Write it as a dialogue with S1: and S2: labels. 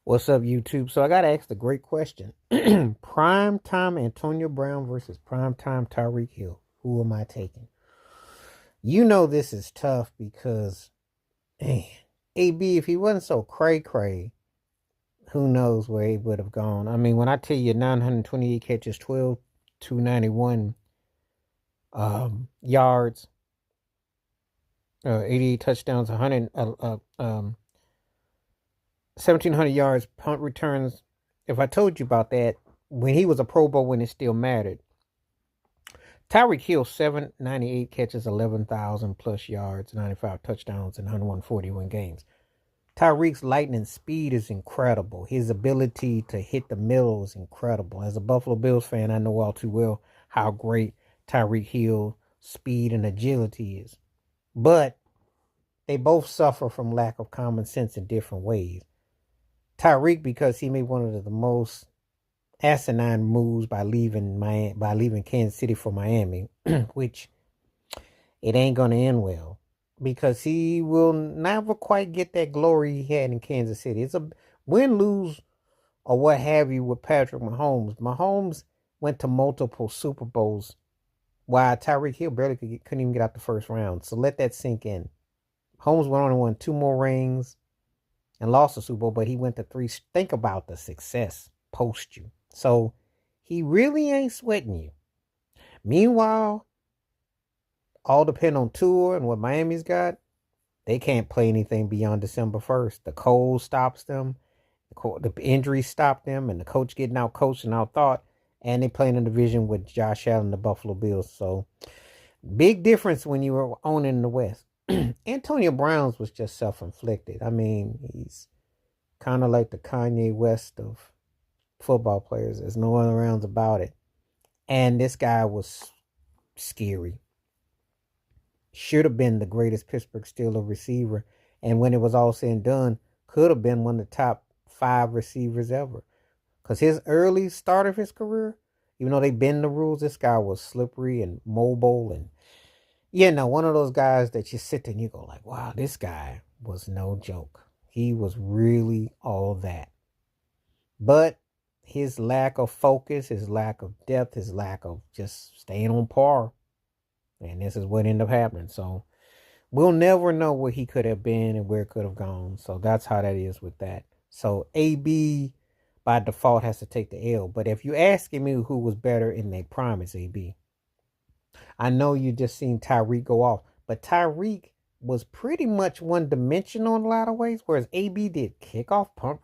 S1: What's up, YouTube? So I got to ask the great question. Prime time Antonio Brown versus prime time Tyreek Hill. Who am I taking? You know this is tough because, man, AB, if he wasn't so cray-cray, who knows where he would have gone. I mean, when I tell you 928 catches, 12, 291 yards, 88 touchdowns, 1,700 yards, punt returns. If I told you about that, when he was a Pro Bowl when it still mattered, Tyreek Hill, 798 catches, 11,000 plus yards, 95 touchdowns, and 141 games. Tyreek's lightning speed is incredible. His ability to hit the middle is incredible. As a Buffalo Bills fan, I know all too well how great Tyreek Hill speed and agility is. But they both suffer from lack of common sense in different ways. Tyreek, because he made one of the most asinine moves by leaving Kansas City for Miami, which it ain't gonna end well because he will never quite get that glory he had in Kansas City. It's a win, lose, or what have you with Patrick Mahomes. Mahomes went to multiple Super Bowls while Tyreek Hill couldn't even get out the first round. So let that sink in. Mahomes only won 2 more rings and lost the Super Bowl, but he went to 3. Think about the success post you. So he really ain't sweating you. Meanwhile, all depend on Tua and what Miami's got. They can't play anything beyond December 1st. The cold stops them. The injuries stop them, and the coach getting out coached and out thought. And they play in a division with Josh Allen and the Buffalo Bills. So big difference when you were owning the West. Antonio Brown's was just self-inflicted. I mean, he's kind of like the Kanye West of football players. There's no other rounds about it. And this guy was scary. Should have been the greatest Pittsburgh Steelers receiver. And when it was all said and done, could have been one of the top 5 receivers ever. Because his early start of his career, even though they bend the rules, this guy was slippery and mobile. And, one of those guys that you sit there and you go like, wow, this guy was no joke. He was really all that. But his lack of focus, his lack of depth, his lack of just staying on par. And this is what ended up happening. So we'll never know where he could have been and where it could have gone. So that's how that is with that. So AB by default has to take the L. But if you asking me who was better in their prime, it's AB. I know you just seen Tyreek go off, but Tyreek was pretty much one dimensional in a lot of ways, whereas AB did kickoff, punt